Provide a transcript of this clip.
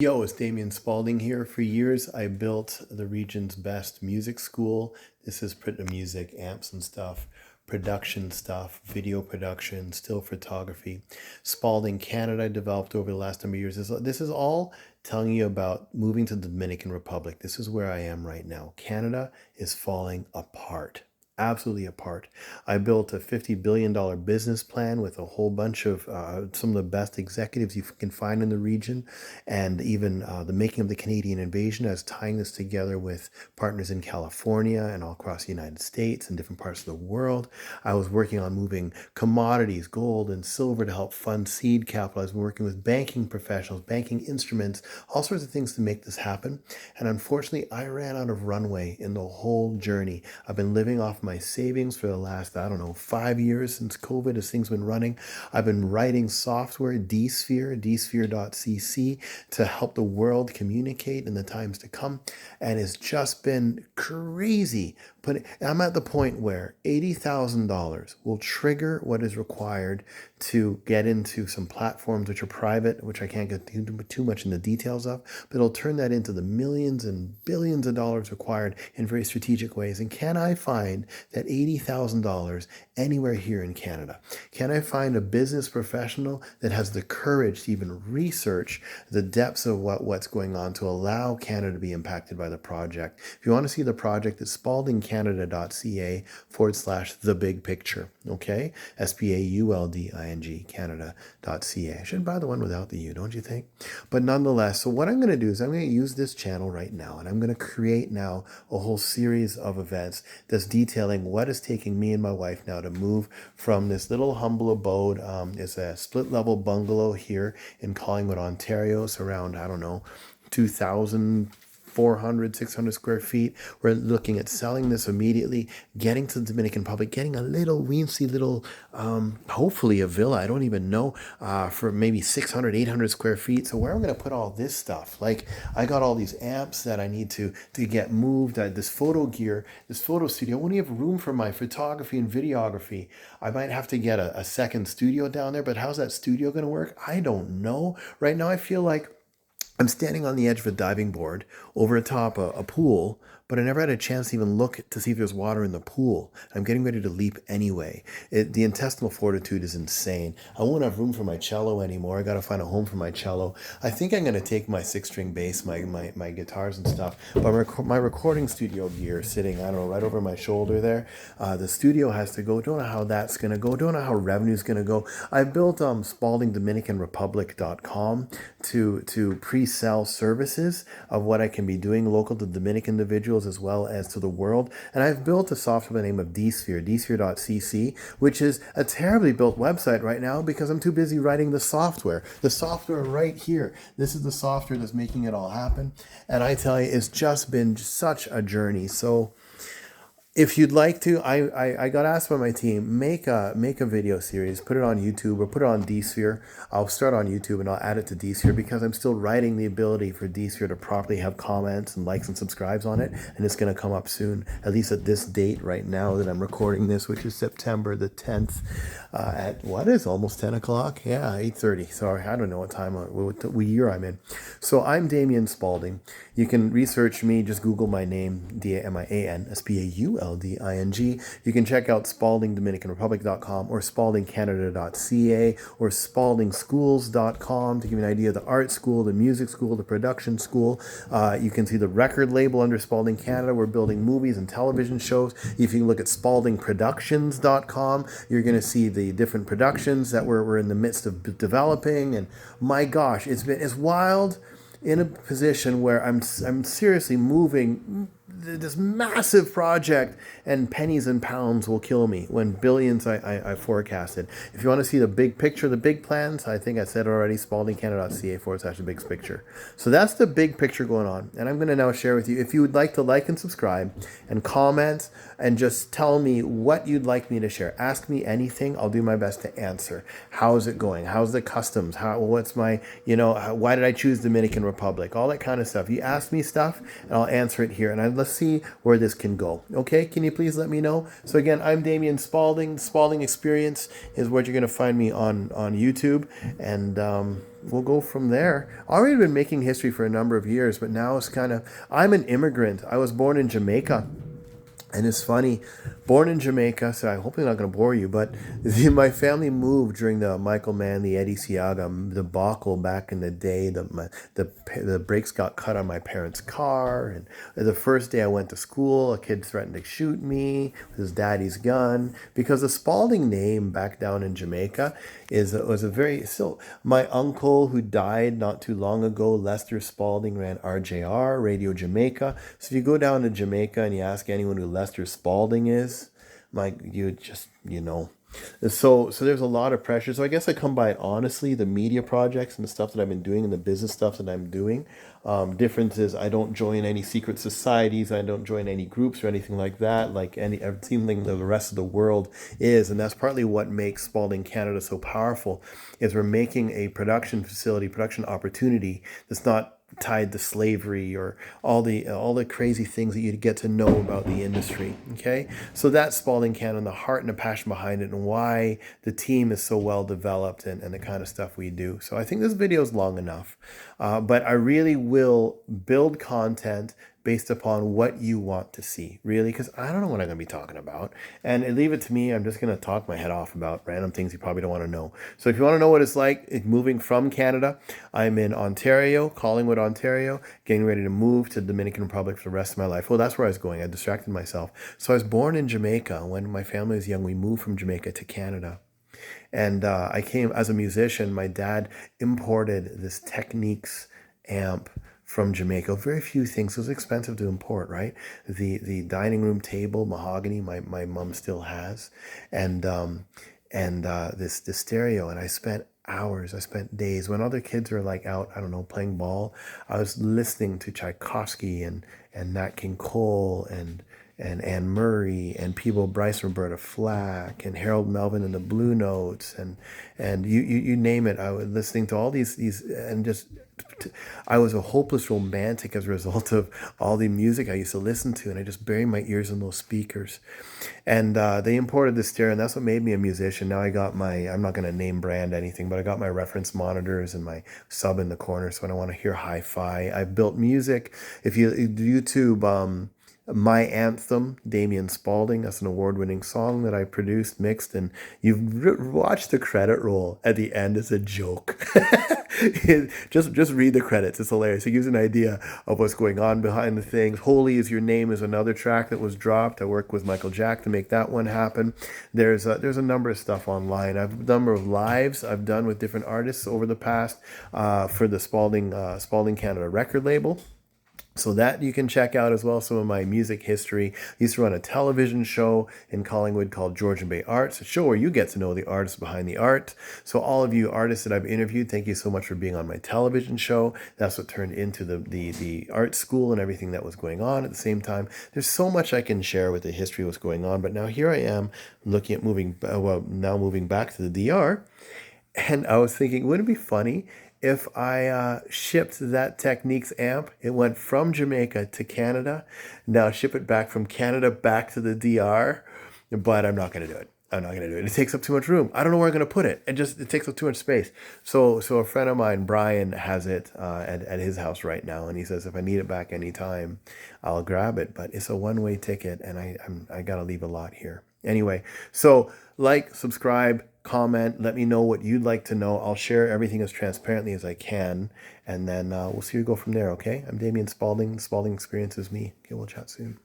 Yo, it's Damien Spaulding here. For years, I built the region's best music school. This is music, amps and stuff, production stuff, video production, still photography. Spaulding, Canada, developed over the last number of years. This is all telling you about moving to the Dominican Republic. This is where I am right now. Canada is falling apart. Absolutely apart. I built a $50 billion business plan with a whole bunch of some of the best executives you can find in the region, and even the making of the Canadian invasion. I was tying this together with partners in California and all across the United States and different parts of the world. I was working on moving commodities, gold and silver, to help fund seed capital. I was working with banking professionals, banking instruments, all sorts of things to make this happen. And unfortunately, I ran out of runway in the whole journey. I've been living off my savings for the last, 5 years since COVID, as things been running. I've been writing software, dsphere.cc, to help the world communicate in the times to come. And it's just been crazy. But I'm at the point where $80,000 will trigger what is required to get into some platforms which are private, which I can't get too much in the details of, but it'll turn that into the millions and billions of dollars required in very strategic ways. And can I find that $80,000 anywhere here in Canada? Can I find a business professional that has the courage to even research the depths of what's going on to allow Canada to be impacted by the project? If you want to see the project, it's spauldingcanada.ca/the big picture. Okay? Spaulding Canada.ca. I should buy the one without the U, don't you think? But nonetheless, so what I'm going to do is I'm going to use this channel right now, and I'm going to create now a whole series of events that's detailing what is taking me and my wife now to move from this little humble abode. It's a split level bungalow here in Collingwood, Ontario. It's around, 2,400, 600 square feet. We're looking at selling this immediately, getting to the Dominican Republic, getting a little weensy little, hopefully a villa, I don't even know, for maybe 600, 800 square feet. So where am I going to put all this stuff? Like, I got all these amps that I need to get moved, this photo gear, this photo studio. I won't have room for my photography and videography. I might have to get a second studio down there, but how's that studio going to work? I don't know. Right now, I feel like I'm standing on the edge of a diving board over atop a pool, but I never had a chance to even look to see if there's water in the pool. I'm getting ready to leap anyway. The intestinal fortitude is insane. I won't have room for my cello anymore. I got to find a home for my cello. I think I'm going to take my 6-string bass, my guitars and stuff, but my recording studio gear sitting, right over my shoulder there. The studio has to go. Don't know how that's going to go. Don't know how revenue's going to go. I built SpauldingDominicanRepublic.com to pre-sell services of what I can be doing local to Dominican individuals as well as to the world. And I've built a software by the name of dsphere.cc, which is a terribly built website right now because I'm too busy writing the software. The software right here. This is the software that's making it all happen. And I tell you, it's just been such a journey. So if you'd like to, I got asked by my team, make a video series, put it on YouTube or put it on dsphere. I'll start on YouTube and I'll add it to dsphere because I'm still writing the ability for dsphere to properly have comments and likes and subscribes on it, and it's going to come up soon, at least at this date right now that I'm recording this, which is September the 10th, at what is almost 10 o'clock? Yeah, 8:30. Sorry, I don't know what time, what year I'm in. So I'm Damien Spaulding. You can research me, just Google my name, Damian, Spaulding. You can check out SpauldingDominicanRepublic.com or SpauldingCanada.ca or SpauldingSchools.com to give you an idea of the art school, the music school, the production school. You can see the record label under Spaulding Canada. We're building movies and television shows. If you look at SpauldingProductions.com, you're going to see the different productions that we're in the midst of developing. And my gosh, it's wild, in a position where I'm seriously moving this massive project, and pennies and pounds will kill me when billions I forecasted. If you want to see the big picture, the big plans, I think I said already, SpauldingCanada.ca/the big picture. So that's the big picture going on. And I'm going to now share with you, if you would like to like and subscribe and comment and just tell me what you'd like me to share. Ask me anything. I'll do my best to answer. How is it going? How's the customs? What's my, why did I choose Dominican Republic? All that kind of stuff. You ask me stuff and I'll answer it here. And let's let's see where this can go. Okay, can you please let me know? So again, I'm Damien Spaulding. Spaulding Experience is what you're going to find me on YouTube, and we'll go from there. I've already been making history for a number of years, but now it's kind of, I'm an immigrant. I was born in Jamaica. And it's funny, born in Jamaica, so I hope I'm not going to bore you, but my family moved during the Michael Mann, the Eddie Seaga debacle back in the day. The brakes got cut on my parents' car. And the first day I went to school, a kid threatened to shoot me with his daddy's gun. Because the Spaulding name back down in Jamaica was a very, still, my uncle who died not too long ago, Lester Spaulding, ran RJR, Radio Jamaica. So if you go down to Jamaica and you ask anyone who Lester Spaulding is, like, you just, So there's a lot of pressure. So I guess I come by it honestly, the media projects and the stuff that I've been doing and the business stuff that I'm doing. Difference is I don't join any secret societies. I don't join any groups or anything like that, like it seems like the rest of the world is. And that's partly what makes Spaulding Canada so powerful, is we're making a production facility, production opportunity that's not tied to slavery or all the crazy things that you get to know about the industry. Okay, so that's Spaulding Canada, and the heart and the passion behind it, and why the team is so well developed, and the kind of stuff we do. So I think this video is long enough, but I really will build content based upon what you want to see, really, because I don't know what I'm going to be talking about. And leave it to me. I'm just going to talk my head off about random things you probably don't want to know. So if you want to know what it's like moving from Canada, I'm in Ontario, Collingwood, Ontario, getting ready to move to the Dominican Republic for the rest of my life. Well, that's where I was going. I distracted myself. So I was born in Jamaica. When my family was young, we moved from Jamaica to Canada. And I came as a musician. My dad imported this Techniques amp from Jamaica. Very few things. It was expensive to import, right? The dining room table, mahogany, my mom still has, and this stereo. And I spent hours, I spent days when other kids are like out, I don't know, playing ball. I was listening to Tchaikovsky and Nat King Cole and Anne Murray and Peebo Bryce, Roberta Flack, and Harold Melvin and the Blue Notes, and you name it. I was listening to all these and just, I was a hopeless romantic as a result of all the music I used to listen to, and I just buried my ears in those speakers. And they imported this stereo, and that's what made me a musician. Now I got I'm not going to name brand anything, but I got my reference monitors and my sub in the corner, so when I want to hear hi-fi. I've built music. If you YouTube My Anthem, Damien Spaulding, that's an award-winning song that I produced, mixed, and you've watched the credit roll at the end. It's a joke. Just read the credits. It's hilarious. It gives an idea of what's going on behind the things. Holy Is Your Name is another track that was dropped. I worked with Michael Jack to make that one happen. There's a number of stuff online. I've done a number of lives I've done with different artists over the past for the Spaulding Canada record label. So that you can check out as well, some of my music history. I used to run a television show in Collingwood called Georgian Bay Arts, a show where you get to know the artists behind the art. So all of you artists that I've interviewed, thank you so much for being on my television show. That's what turned into the art school and everything that was going on at the same time. There's so much I can share with the history of what's going on. But now here I am looking at moving back to the DR. And I was thinking, wouldn't it be funny if I shipped that Techniques amp? It went from Jamaica to Canada. Now ship it back from Canada back to the DR. But I'm not going to do it. I'm not going to do it. It takes up too much room. I don't know where I'm going to put it. It takes up too much space. So a friend of mine, Brian, has it at his house right now. And he says, if I need it back anytime, I'll grab it. But it's a one-way ticket, and I got to leave a lot here. Anyway, so like, subscribe, comment, let me know what you'd like to know. I'll share everything as transparently as I can, and then we'll see you go from there, okay? I'm Damien Spaulding. Spaulding Experience is me. Okay, we'll chat soon.